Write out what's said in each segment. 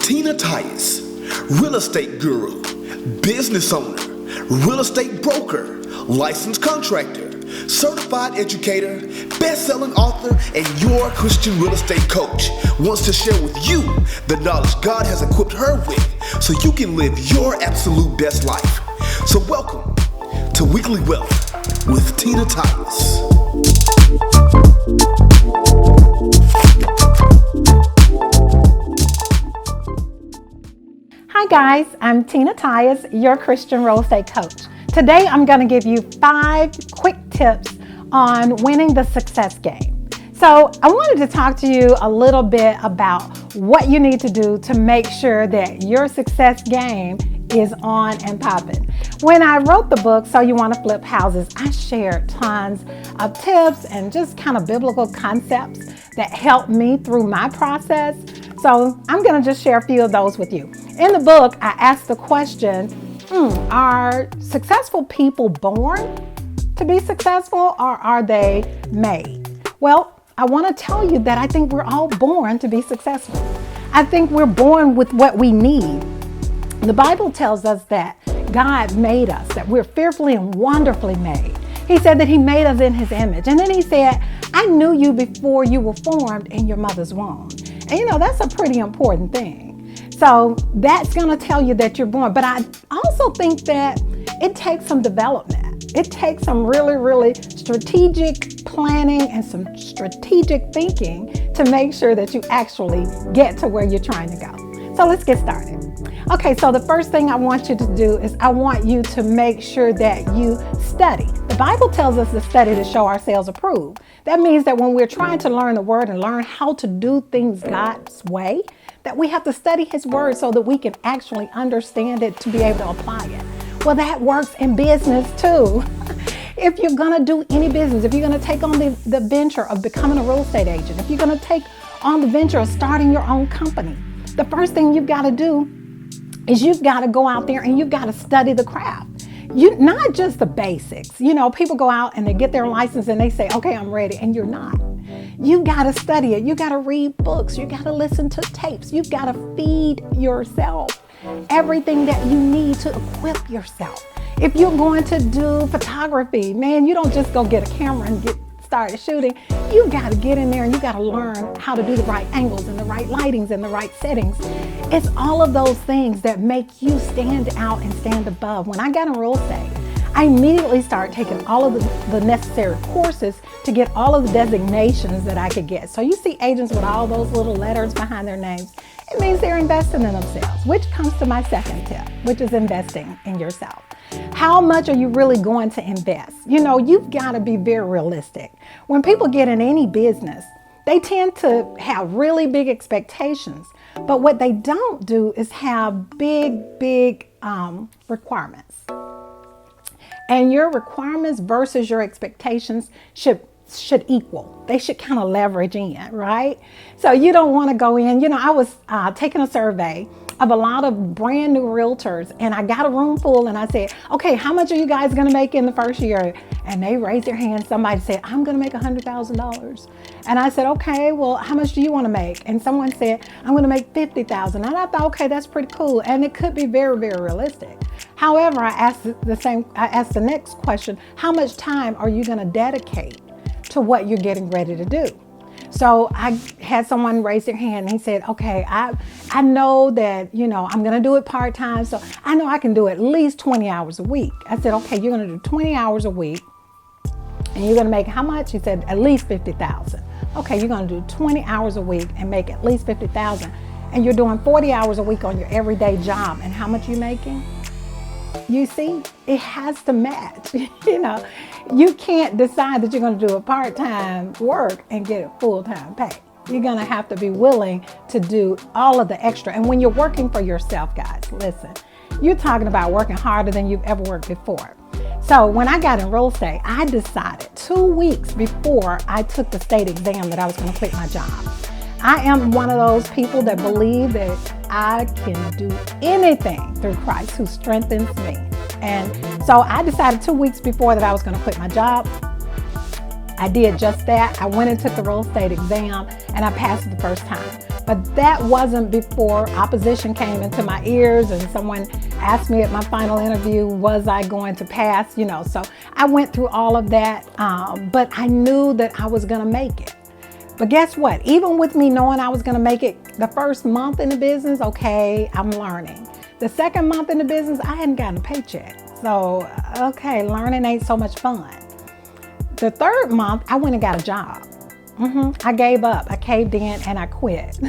Tina Tyus, real estate guru, business owner, real estate broker, licensed contractor, certified educator, best-selling author, and your Christian real estate coach, wants to share with you the knowledge God has equipped her with so you can live your absolute best life. So welcome to Weekly Wealth with Tina Tyus. Hi guys, I'm Tina Tyus, your Christian real estate coach. Today I'm going to give you 5 quick tips on winning the success game. So I wanted to talk to you a little bit about what you need to do to make sure that your success game is on and popping. When I wrote the book, So You Want to Flip Houses, I shared tons of tips and just kind of biblical concepts that helped me through my process. So I'm going to just share a few of those with you. In the book, I asked the question, are successful people born to be successful or are they made? Well, I want to tell you that I think we're all born to be successful. I think we're born with what we need. The Bible tells us that God made us, that we're fearfully and wonderfully made. He said that He made us in His image. And then He said, I knew you before you were formed in your mother's womb. And you know, that's a pretty important thing. So that's going to tell you that you're born. But I also think that it takes some development. It takes some really strategic planning and some strategic thinking to make sure that you actually get to where you're trying to go. So let's get started. Okay, so the first thing I want you to do is I want you to make sure that you study. The Bible tells us to study to show ourselves approved. That means that when we're trying to learn the Word and learn how to do things God's way, that we have to study His Word so that we can actually understand it to be able to apply it. Well, that works in business too. If you're going to do any business, if you're going to take on the venture of becoming a real estate agent, if you're going to take on the venture of starting your own company, the first thing you've got to do is you've got to go out there and you've got to study the craft. Not just the basics. You know, people go out and they get their license and they say, okay, I'm ready. And you're not. You got to study it. You got to read books. You got to listen to tapes. You've got to feed yourself everything that you need to equip yourself. If you're going to do photography, man, you don't just go get a camera and get started shooting. You got to get in there and you got to learn how to do the right angles and the right lightings and the right settings. It's all of those things that make you stand out and stand above. When I got in real estate, I immediately started taking all of the necessary courses to get all of the designations that I could get. So you see agents with all those little letters behind their names. It means they're investing in themselves, which comes to my second tip, which is investing in yourself. How much are you really going to invest? You know, you've got to be very realistic. When people get in any business, they tend to have really big expectations. But what they don't do is have big requirements. And your requirements versus your expectations should equal. They should kind of leverage in, right? So you don't want to go in. You know, I was taking a survey of a lot of brand new realtors and I got a room full and I said, okay, how much are you guys going to make in the first year? And they raised their hand. Somebody said, I'm going to make $100,000. And I said, okay, well, how much do you want to make? And someone said, I'm going to make $50,000. And I thought, okay, that's pretty cool. And it could be very realistic. However, I asked the next question, how much time are you going to dedicate to what you're getting ready to do? So I had someone raise their hand and he said, okay, I know that, you know, I'm going to do it part-time. So I know I can do at least 20 hours a week. I said, okay, you're going to do 20 hours a week and you're going to make how much? He said, at least 50,000. Okay, you're going to do 20 hours a week and make at least 50,000. And you're doing 40 hours a week on your everyday job. And how much are you making? You see, it has to match. You know, you can't decide that you're going to do a part-time work and get a full-time pay. You're going to have to be willing to do all of the extra. And when you're working for yourself, guys, listen, you're talking about working harder than you've ever worked before. So when I got in real estate, I decided 2 weeks before I took the state exam that I was going to quit my job. I am one of those people that believe that I can do anything through Christ who strengthens me. And so I decided 2 weeks before that I was going to quit my job. I did just that. I went and took the real estate exam and I passed it the first time. But that wasn't before opposition came into my ears and someone asked me at my final interview, was I going to pass? So I went through all of that, but I knew that I was going to make it. But guess what? Even with me knowing I was going to make it, the first month in the business, okay, I'm learning. The second month in the business, I hadn't gotten a paycheck. So, okay, learning ain't so much fun. The third month, I went and got a job. I gave up, I caved in, and I quit.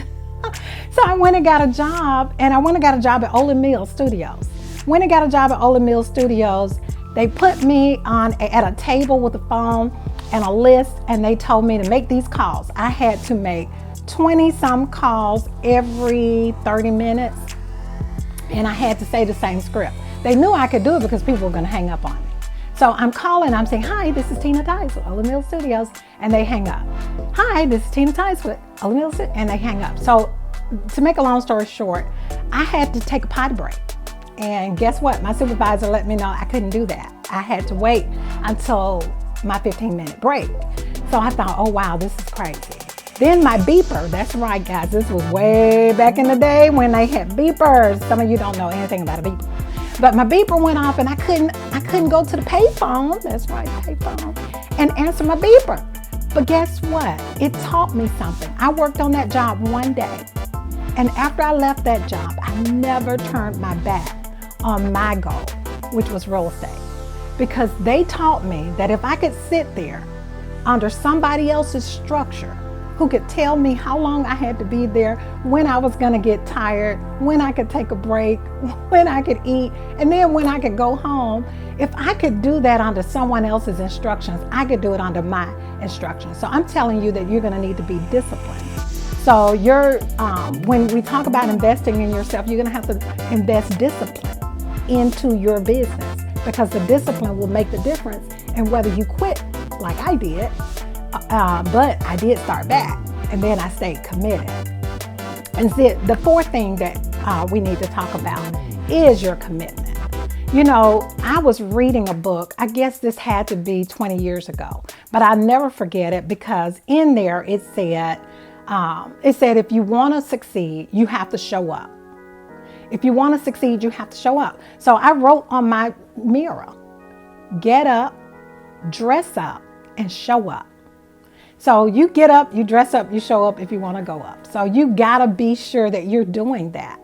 So I went and got a job, and I went and got a job at Olin Mills Studios. Went and got a job at Olin Mills Studios. They put me at a table with a phone and a list, and they told me to make these calls. I had to make 20-some calls every 30 minutes, and I had to say the same script. They knew I could do it because people were going to hang up on me. So I'm calling, I'm saying, hi, this is Tina Tice with Olin Mills Studios, and they hang up. Hi, this is Tina Tice with Olin Mills Studios, and they hang up. So to make a long story short, I had to take a potty break. And guess what? My supervisor let me know I couldn't do that. I had to wait until my 15-minute break. So I thought, oh wow, this is crazy. Then my beeper, that's right guys, this was way back in the day when they had beepers. Some of you don't know anything about a beeper. But my beeper went off and I couldn't go to the payphone, that's right, payphone, and answer my beeper. But guess what? It taught me something. I worked on that job one day. And after I left that job, I never turned my back on my goal, which was real estate. Because they taught me that if I could sit there under somebody else's structure, who could tell me how long I had to be there, when I was gonna get tired, when I could take a break, when I could eat, and then when I could go home. If I could do that under someone else's instructions, I could do it under my instructions. So I'm telling you that you're gonna need to be disciplined. So when we talk about investing in yourself, you're gonna have to invest discipline into your business, because the discipline will make the difference in whether you quit like I did, but I did start back, and then I stayed committed. And the fourth thing that we need to talk about is your commitment. I was reading a book, I guess this had to be 20 years ago, but I'll never forget it, because in there it said if you want to succeed, you have to show up. If you want to succeed, you have to show up. So I wrote on my mirror, get up, dress up, and show up. So you get up, you dress up, you show up if you want to go up. So you got to be sure that you're doing that.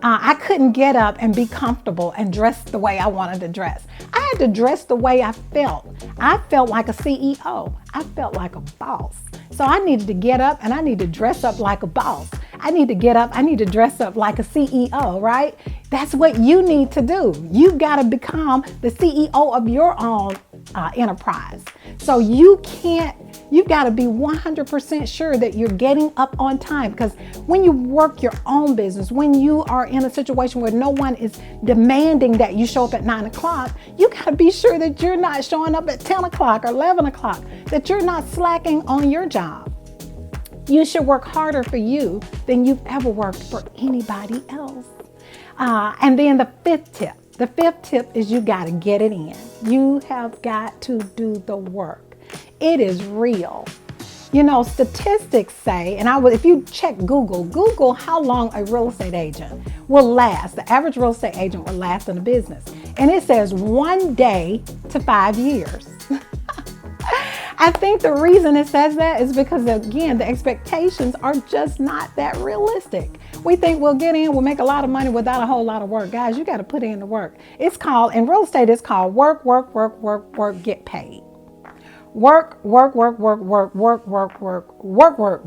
I couldn't get up and be comfortable and dress the way I wanted to dress. I had to dress the way I felt. I felt like a CEO. I felt like a boss. So I needed to get up and I need to dress up like a boss. I need to get up, I need to dress up like a CEO, right? That's what you need to do. You've got to become the CEO of your own enterprise. So you've got to be 100% sure that you're getting up on time, because when you work your own business, when you are in a situation where no one is demanding that you show up at 9 o'clock, you got to be sure that you're not showing up at 10 o'clock or 11 o'clock, that you're not slacking on your job. You should work harder for you than you've ever worked for anybody else. And then the fifth tip is you got to get it in. You have got to do the work. It is real. Statistics say, and if you check Google how long a real estate agent will last. The average real estate agent will last in a business. And it says 1 day to 5 years. I think the reason it says that is because, again, the expectations are just not that realistic. We think we'll get in, we'll make a lot of money without a whole lot of work. Guys, you got to put in the work. In real estate, it's called work, get paid. Work,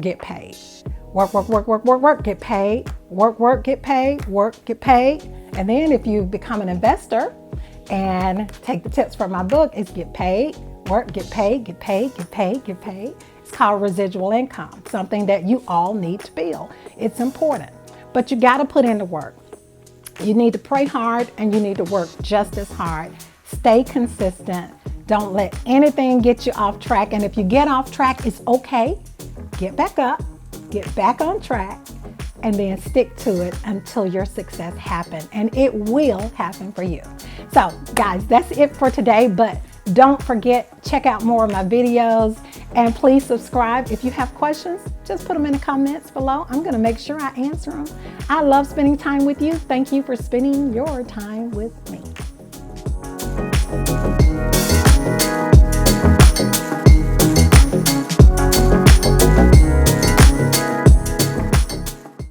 get paid. Work, get paid. Work, get paid. Work, get paid. And then if you become an investor and take the tips from my book, it's get paid. Work, get paid, get paid, get paid, get paid. It's called residual income, something that you all need to build. It's important, but you got to put in the work. You need to pray hard and you need to work just as hard. Stay consistent. Don't let anything get you off track. And if you get off track, it's okay. Get back up, get back on track, and then stick to it until your success happens. And it will happen for you. So guys, that's it for today. But Don't forget, check out more of my videos, and please subscribe. If you have questions, just put them in the comments below. I'm going to make sure I answer them. I love spending time with you. Thank you for spending your time with me.